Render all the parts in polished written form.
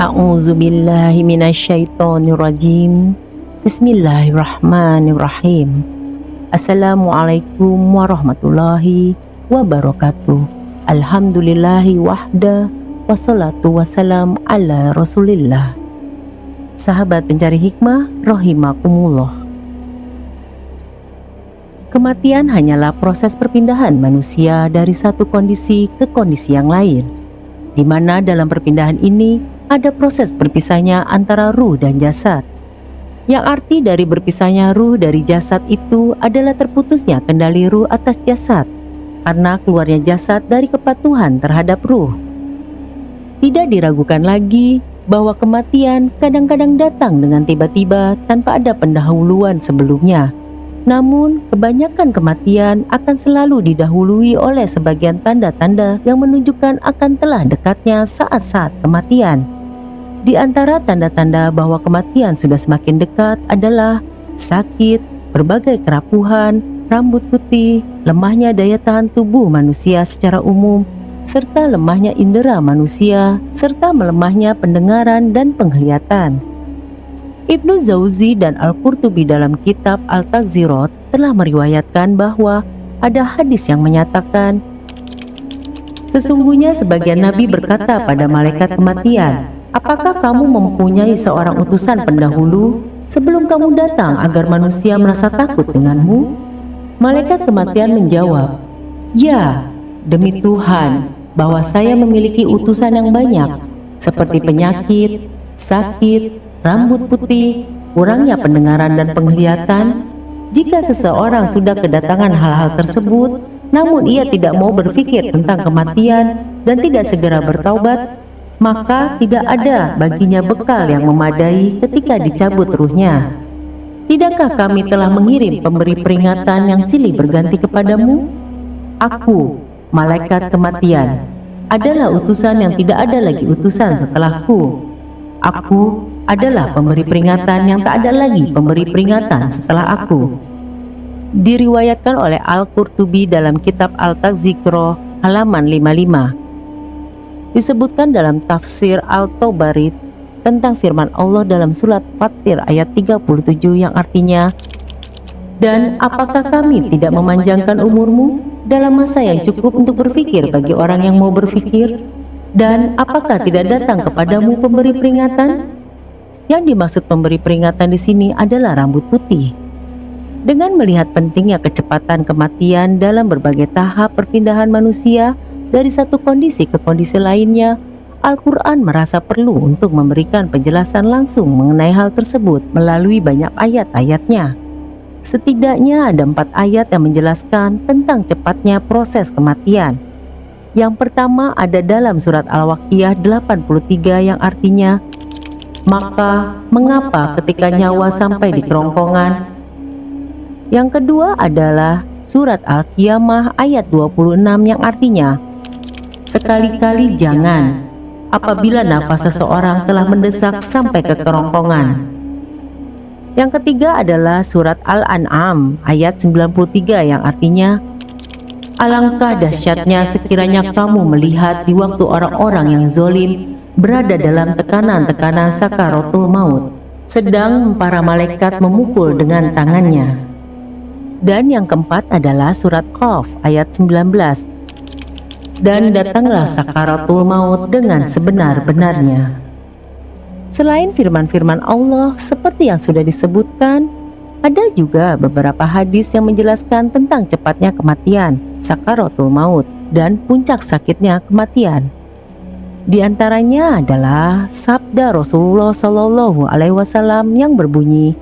A'udzubillahi minasyaitonirrajim. Bismillahirrahmanirrahim. Assalamualaikum warahmatullahi wabarakatuh. Alhamdulillahi wahda, wassalatu wassalam ala rasulillah. Sahabat pencari hikmah rahimakumullah. Kematian hanyalah proses perpindahan manusia dari satu kondisi ke kondisi yang lain, di mana dalam perpindahan ini ada proses berpisahnya antara ruh dan jasad. Yang arti dari berpisahnya ruh dari jasad itu adalah terputusnya kendali ruh atas jasad, karena keluarnya jasad dari kepatuhan terhadap ruh. Tidak diragukan lagi bahwa kematian kadang-kadang datang dengan tiba-tiba tanpa ada pendahuluan sebelumnya. Namun, kebanyakan kematian akan selalu didahului oleh sebagian tanda-tanda yang menunjukkan akan telah dekatnya saat-saat kematian. Di antara tanda-tanda bahwa kematian sudah semakin dekat adalah sakit, berbagai kerapuhan, rambut putih, lemahnya daya tahan tubuh manusia secara umum, serta lemahnya indera manusia, serta melemahnya pendengaran dan penglihatan. Ibnu Jauzi dan Al-Qurtubi dalam kitab Al-Taghzirat telah meriwayatkan bahwa ada hadis yang menyatakan, sesungguhnya sebagian nabi berkata pada malaikat kematian, apakah kamu mempunyai seorang utusan pendahulu sebelum kamu datang agar manusia merasa takut denganmu? Malaikat kematian menjawab, ya, demi Tuhan, bahwa saya memiliki utusan yang banyak, seperti penyakit, sakit, rambut putih, kurangnya pendengaran dan penglihatan. Jika seseorang sudah kedatangan hal-hal tersebut, namun ia tidak mau berpikir tentang kematian dan tidak segera bertaubat, maka tidak ada baginya bekal yang memadai ketika dicabut ruhnya. Tidakkah kami telah mengirim pemberi peringatan yang silih berganti kepadamu? Aku, malaikat kematian, adalah utusan yang tidak ada lagi utusan setelahku. Aku adalah pemberi peringatan yang tak ada lagi pemberi peringatan setelah aku. Diriwayatkan oleh Al-Qurtubi dalam kitab Al-Taghzirat halaman 55. Disebutkan dalam tafsir Al-Tabarit tentang firman Allah dalam surat Fatir ayat 37 yang artinya, dan apakah kami tidak memanjangkan umurmu dalam masa yang cukup untuk berpikir bagi orang yang mau berpikir? Dan apakah tidak datang kepadamu pemberi peringatan? Yang dimaksud pemberi peringatan di sini adalah rambut putih. Dengan melihat pentingnya kecepatan kematian dalam berbagai tahap perpindahan manusia dari satu kondisi ke kondisi lainnya, Al-Quran merasa perlu untuk memberikan penjelasan langsung mengenai hal tersebut melalui banyak ayat-ayatnya. Setidaknya ada 4 ayat yang menjelaskan tentang cepatnya proses kematian. Yang pertama ada dalam surat Al-Waqiah 83 yang artinya, maka mengapa ketika nyawa sampai di kerongkongan? Yang kedua adalah surat Al-Qiyamah ayat 26 yang artinya, sekali-kali jangan apabila nafas seseorang telah mendesak sampai ke kerongkongan. Yang ketiga adalah surat Al-An'am ayat 93 yang artinya, alangkah dahsyatnya sekiranya kamu melihat di waktu orang-orang yang zalim berada dalam tekanan-tekanan sakaratul maut, sedang para malaikat memukul dengan tangannya. Dan yang keempat adalah surat Qaf ayat 19, dan datanglah sakaratul maut dengan sebenar-benarnya. Selain firman-firman Allah seperti yang sudah disebutkan, ada juga beberapa hadis yang menjelaskan tentang cepatnya kematian, sakaratul maut, dan puncak sakitnya kematian. Di antaranya adalah sabda Rasulullah Shallallahu Alaihi Wasallam yang berbunyi,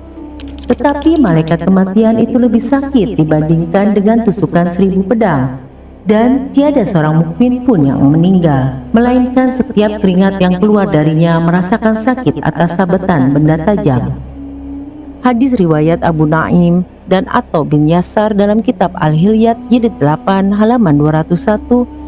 tetapi malaikat kematian itu lebih sakit dibandingkan dengan tusukan 1000 pedang, dan tiada seorang mukmin pun yang meninggal, melainkan setiap keringat yang keluar darinya merasakan sakit atas sabetan benda tajam. Hadis riwayat Abu Naim dan Atha bin Yasar dalam kitab Al-Hilyat jilid 8 halaman 201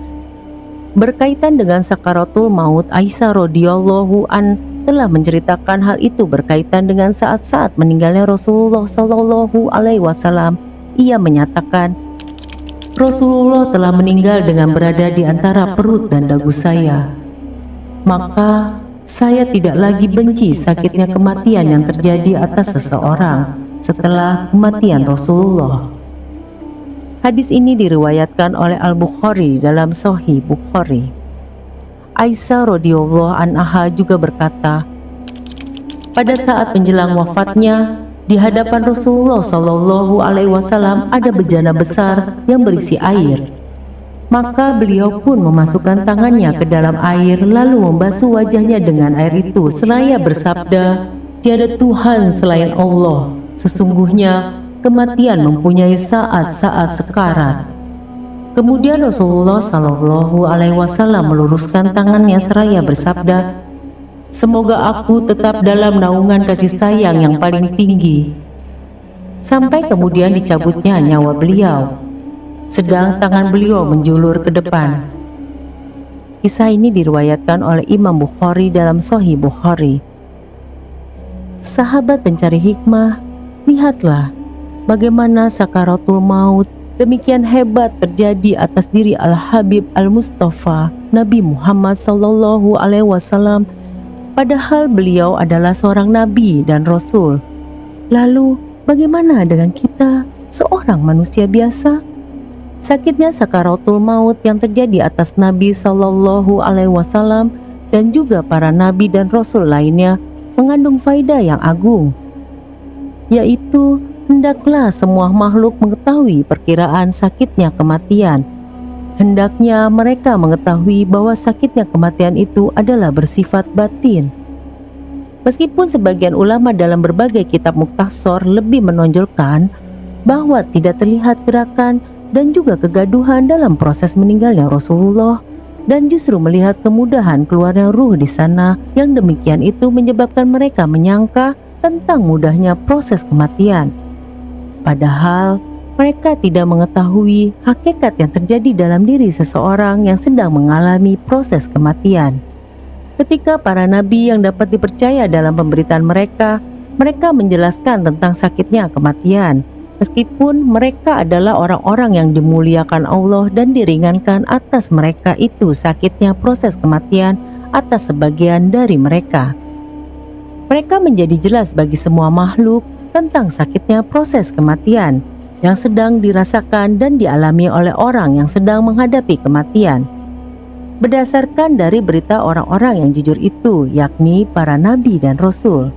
berkaitan dengan sakaratul maut. Aisyah radhiyallahu an telah menceritakan hal itu berkaitan dengan saat-saat meninggalnya Rasulullah Shallallahu Alaihi Wasallam. Ia menyatakan, Rasulullah telah meninggal dengan berada di antara perut dan dagu saya. Maka Saya tidak lagi benci sakitnya kematian yang terjadi atas seseorang setelah kematian Rasulullah. Hadis ini diriwayatkan oleh Al-Bukhari dalam Sahih Bukhari. Aisyah radhiyallahu anha juga berkata, pada saat menjelang wafatnya, di hadapan Rasulullah Shallallahu Alaihi Wasallam ada bejana besar yang berisi air. Maka beliau pun memasukkan tangannya ke dalam air lalu membasuh wajahnya dengan air itu seraya bersabda, tiada Tuhan selain Allah, sesungguhnya kematian mempunyai saat-saat sekarat. Kemudian Rasulullah Shallallahu Alaihi Wasallam meluruskan tangannya seraya bersabda, semoga aku tetap dalam naungan kasih sayang yang paling tinggi. Sampai kemudian dicabutnya nyawa beliau, sedang tangan beliau menjulur ke depan. Kisah ini diriwayatkan oleh Imam Bukhari dalam Sahih Bukhari. Sahabat pencari hikmah, lihatlah bagaimana sakaratul maut demikian hebat terjadi atas diri Al-Habib Al-Mustafa Nabi Muhammad Sallallahu Alaihi Wasallam, padahal beliau adalah seorang nabi dan rasul. Lalu bagaimana dengan kita, seorang manusia biasa? Sakitnya sakaratul maut yang terjadi atas Nabi Sallallahu Alaihi Wasallam dan juga para nabi dan rasul lainnya mengandung faedah yang agung, yaitu hendaklah semua makhluk mengetahui perkiraan sakitnya kematian. Hendaknya mereka mengetahui bahwa sakitnya kematian itu adalah bersifat batin. Meskipun sebagian ulama dalam berbagai kitab mukhtasar lebih menonjolkan bahwa tidak terlihat gerakan dan juga kegaduhan dalam proses meninggalnya Rasulullah, dan justru melihat kemudahan keluarnya ruh di sana, yang demikian itu menyebabkan mereka menyangka tentang mudahnya proses kematian. Padahal mereka tidak mengetahui hakikat yang terjadi dalam diri seseorang yang sedang mengalami proses kematian. Ketika para nabi yang dapat dipercaya dalam pemberitaan mereka menjelaskan tentang sakitnya kematian, meskipun mereka adalah orang-orang yang dimuliakan Allah dan diringankan atas mereka itu sakitnya proses kematian atas sebagian dari mereka. Mereka menjadi jelas bagi semua makhluk tentang sakitnya proses kematian yang sedang dirasakan dan dialami oleh orang yang sedang menghadapi kematian. Berdasarkan dari berita orang-orang yang jujur itu, yakni para nabi dan rasul,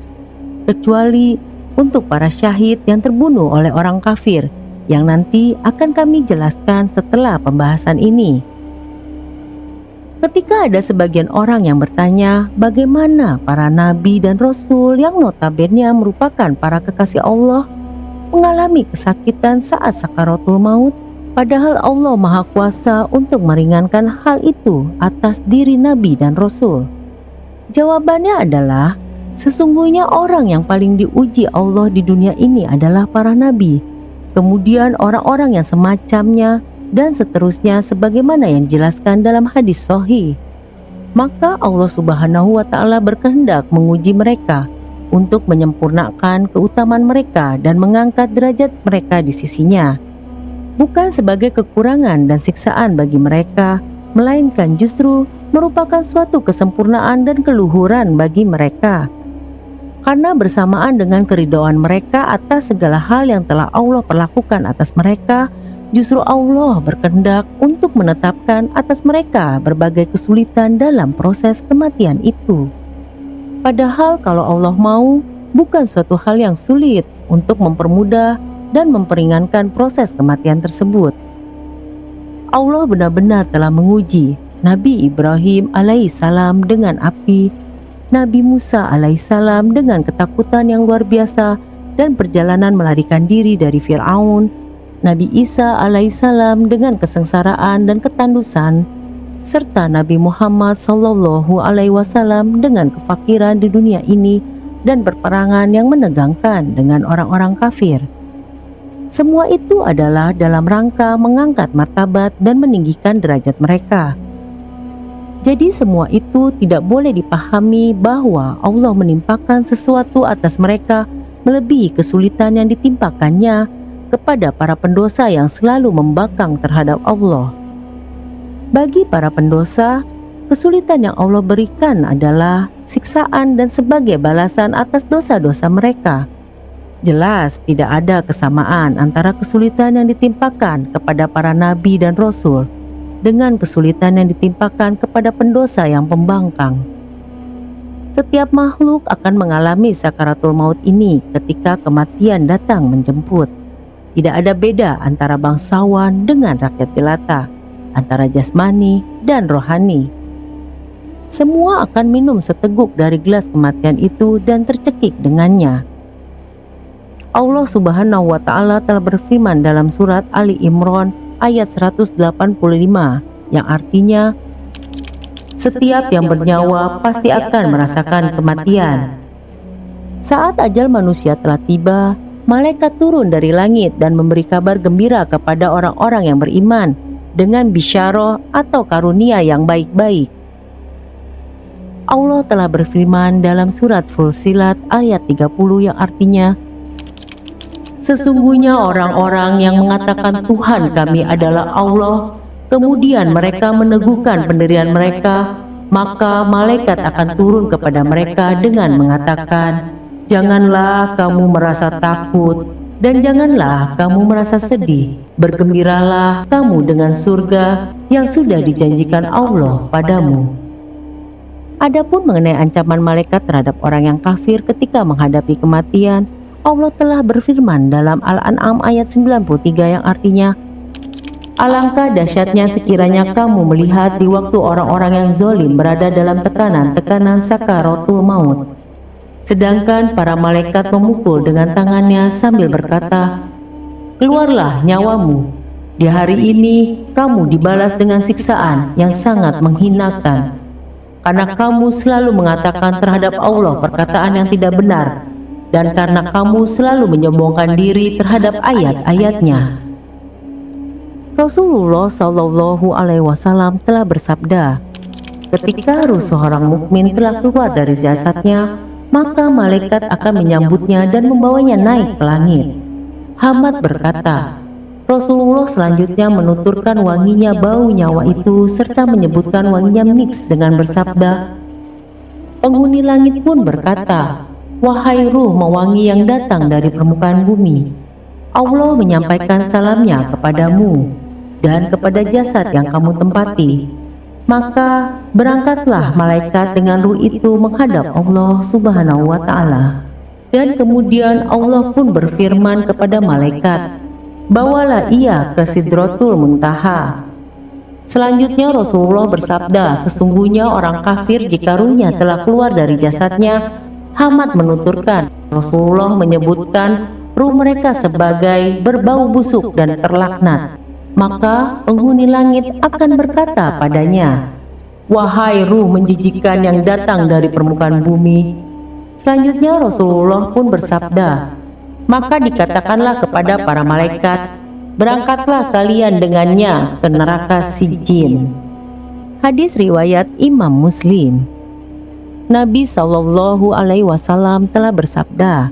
kecuali untuk para syahid yang terbunuh oleh orang kafir, yang nanti akan kami jelaskan setelah pembahasan ini. Ketika ada sebagian orang yang bertanya bagaimana para nabi dan rasul yang notabene merupakan para kekasih Allah mengalami kesakitan saat sakaratul maut, padahal Allah Maha Kuasa untuk meringankan hal itu atas diri nabi dan rasul. Jawabannya adalah, sesungguhnya orang yang paling diuji Allah di dunia ini adalah para nabi, kemudian orang-orang yang semacamnya, dan seterusnya sebagaimana yang dijelaskan dalam hadis sahih. Maka Allah Subhanahu wa Ta'ala berkehendak menguji mereka untuk menyempurnakan keutamaan mereka dan mengangkat derajat mereka di sisinya, bukan sebagai kekurangan dan siksaan bagi mereka, melainkan justru merupakan suatu kesempurnaan dan keluhuran bagi mereka. Karena bersamaan dengan keridhaan mereka atas segala hal yang telah Allah perlakukan atas mereka, justru Allah berkehendak untuk menetapkan atas mereka berbagai kesulitan dalam proses kematian itu. Padahal kalau Allah mau, bukan suatu hal yang sulit untuk mempermudah dan memperingankan proses kematian tersebut. Allah benar-benar telah menguji Nabi Ibrahim alaihissalam dengan api, Nabi Musa alaihissalam dengan ketakutan yang luar biasa dan perjalanan melarikan diri dari Fir'aun, Nabi Isa alaihissalam dengan kesengsaraan dan ketandusan, serta Nabi Muhammad Sallallahu Alaihi Wasallam dengan kefakiran di dunia ini dan perperangan yang menegangkan dengan orang-orang kafir. Semua itu adalah dalam rangka mengangkat martabat dan meninggikan derajat mereka. Jadi semua itu tidak boleh dipahami bahwa Allah menimpakan sesuatu atas mereka melebihi kesulitan yang ditimpakannya kepada para pendosa yang selalu membangkang terhadap Allah. Bagi para pendosa, kesulitan yang Allah berikan adalah siksaan, dan sebagai balasan atas dosa-dosa mereka. Jelas tidak ada kesamaan antara kesulitan yang ditimpakan kepada para nabi dan rasul dengan kesulitan yang ditimpakan kepada pendosa yang pembangkang. Setiap makhluk akan mengalami sakaratul maut ini ketika kematian datang menjemput. Tidak ada beda antara bangsawan dengan rakyat jelata, antara jasmani dan rohani. Semua akan minum seteguk dari gelas kematian itu dan tercekik dengannya. Allah Subhanahu wa Ta'ala telah berfirman dalam surat Ali Imran ayat 185 yang artinya, setiap yang bernyawa pasti akan merasakan kematian. Saat ajal manusia telah tiba, malaikat turun dari langit dan memberi kabar gembira kepada orang-orang yang beriman dengan bisyarah atau karunia yang baik-baik. Allah telah berfirman dalam surat Fussilat ayat 30 yang artinya, sesungguhnya orang-orang yang mengatakan Tuhan kami adalah Allah, kemudian mereka meneguhkan pendirian mereka, maka malaikat akan turun kepada mereka dengan mengatakan, janganlah kamu merasa takut dan janganlah kamu merasa sedih. Bergembiralah kamu dengan surga yang sudah dijanjikan Allah padamu. Adapun mengenai ancaman malaikat terhadap orang yang kafir ketika menghadapi kematian, Allah telah berfirman dalam Al-An'am ayat 93 yang artinya, alangkah dahsyatnya sekiranya kamu melihat di waktu orang-orang yang zalim berada dalam tekanan-tekanan sakaratul maut. Sedangkan para malaikat memukul dengan tangannya sambil berkata, keluarlah nyawamu. Di hari ini kamu dibalas dengan siksaan yang sangat menghinakan. Karena kamu selalu mengatakan terhadap Allah perkataan yang tidak benar, dan karena kamu selalu menyombongkan diri terhadap ayat-ayatnya. Rasulullah Shallallahu Alaihi Wasallam telah bersabda, ketika ruh seorang mukmin telah keluar dari jasadnya, maka malaikat akan menyambutnya dan membawanya naik ke langit. Hamad berkata, Rasulullah selanjutnya menuturkan wanginya bau nyawa itu serta menyebutkan wanginya mix dengan bersabda, penghuni langit pun berkata, wahai ruh mewangi yang datang dari permukaan bumi, Allah menyampaikan salamnya kepadamu dan kepada jasad yang kamu tempati. Maka berangkatlah malaikat dengan ruh itu menghadap Allah Subhanahu wa Ta'ala. Dan kemudian Allah pun berfirman kepada malaikat, bawalah ia ke Sidratul Muntaha. Selanjutnya Rasulullah bersabda, sesungguhnya orang kafir jika ruhnya telah keluar dari jasadnya, Hamad menuturkan, Rasulullah menyebutkan ruh mereka sebagai berbau busuk dan terlaknat. Maka penghuni langit akan berkata padanya, wahai ruh menjijikan yang datang dari permukaan bumi. Selanjutnya Rasulullah pun bersabda, maka dikatakanlah kepada para malaikat, berangkatlah kalian dengannya ke neraka Sijjin. Hadis riwayat Imam Muslim. Nabi Shallallahu Alaihi Wasallam telah bersabda,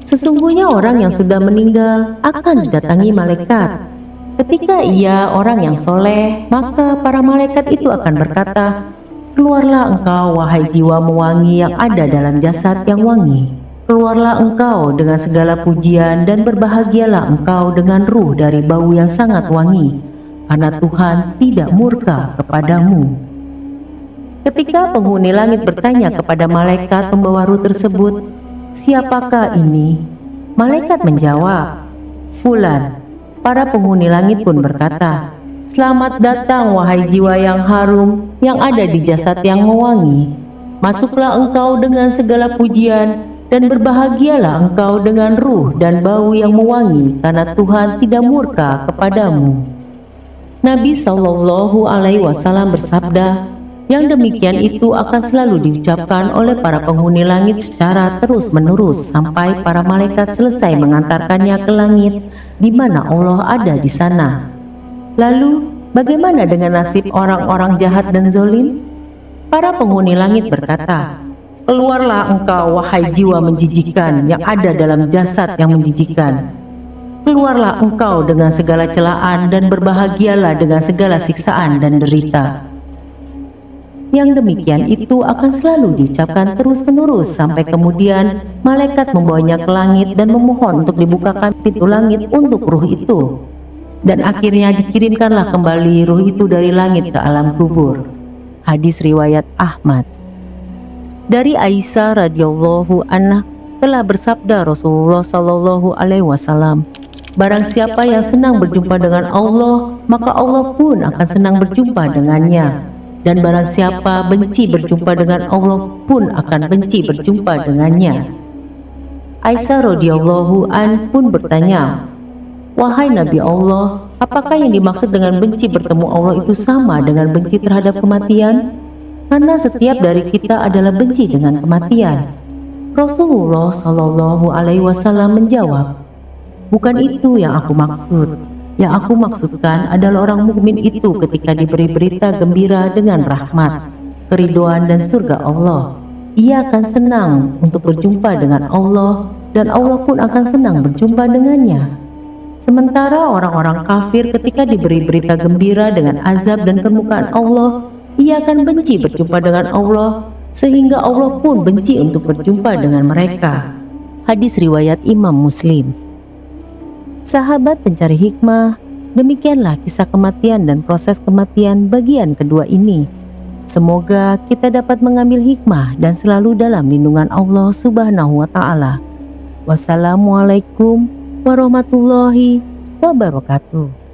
sesungguhnya orang yang sudah meninggal akan didatangi malaikat. Ketika ia orang yang soleh, maka para malaikat itu akan berkata, keluarlah engkau wahai jiwa mewangi yang ada dalam jasad yang wangi. Keluarlah engkau dengan segala pujian dan berbahagialah engkau dengan ruh dari bau yang sangat wangi, karena Tuhan tidak murka kepadamu. Ketika penghuni langit bertanya kepada malaikat pembawa ruh tersebut, siapakah ini? Malaikat menjawab, fulan. Para penghuni langit pun berkata, selamat datang wahai jiwa yang harum yang ada di jasad yang mewangi. Masuklah engkau dengan segala pujian dan berbahagialah engkau dengan ruh dan bau yang mewangi, karena Tuhan tidak murka kepadamu. Nabi Shallallahu Alaihi Wasallam bersabda, yang demikian itu akan selalu diucapkan oleh para penghuni langit secara terus-menerus sampai para malaikat selesai mengantarkannya ke langit di mana Allah ada di sana. Lalu, bagaimana dengan nasib orang-orang jahat dan zalim? Para penghuni langit berkata, keluarlah engkau wahai jiwa menjijikan yang ada dalam jasad yang menjijikan. Keluarlah engkau dengan segala celaan dan berbahagialah dengan segala siksaan dan derita. Yang demikian itu akan selalu diucapkan terus-menerus sampai kemudian malaikat membawanya ke langit dan memohon untuk dibukakan pintu langit untuk ruh itu. Dan akhirnya dikirimkanlah kembali ruh itu dari langit ke alam kubur. Hadis riwayat Ahmad. Dari Aisyah radhiyallahu anha telah bersabda Rasulullah sallallahu alaihi wasallam, barang siapa yang senang berjumpa dengan Allah, maka Allah pun akan senang berjumpa dengannya. Dan barang siapa benci berjumpa dengan Allah pun akan benci berjumpa dengannya. Aisyah radhiyallahu an pun bertanya, wahai Nabi Allah, apakah yang dimaksud dengan benci bertemu Allah itu sama dengan benci terhadap kematian? Karena setiap dari kita adalah benci dengan kematian. Rasulullah Shallallahu Alaihi Wasallam menjawab, bukan itu yang aku maksud. Yang aku maksudkan adalah orang mukmin itu ketika diberi berita gembira dengan rahmat, keridhaan dan surga Allah, ia akan senang untuk berjumpa dengan Allah dan Allah pun akan senang berjumpa dengannya. Sementara orang-orang kafir ketika diberi berita gembira dengan azab dan kemurkaan Allah, ia akan benci berjumpa dengan Allah sehingga Allah pun benci untuk berjumpa dengan mereka. Hadis riwayat Imam Muslim. Sahabat pencari hikmah, demikianlah kisah kematian dan proses kematian bagian kedua ini. Semoga kita dapat mengambil hikmah dan selalu dalam lindungan Allah Subhanahu wa Ta'ala. Wassalamualaikum warahmatullahi wabarakatuh.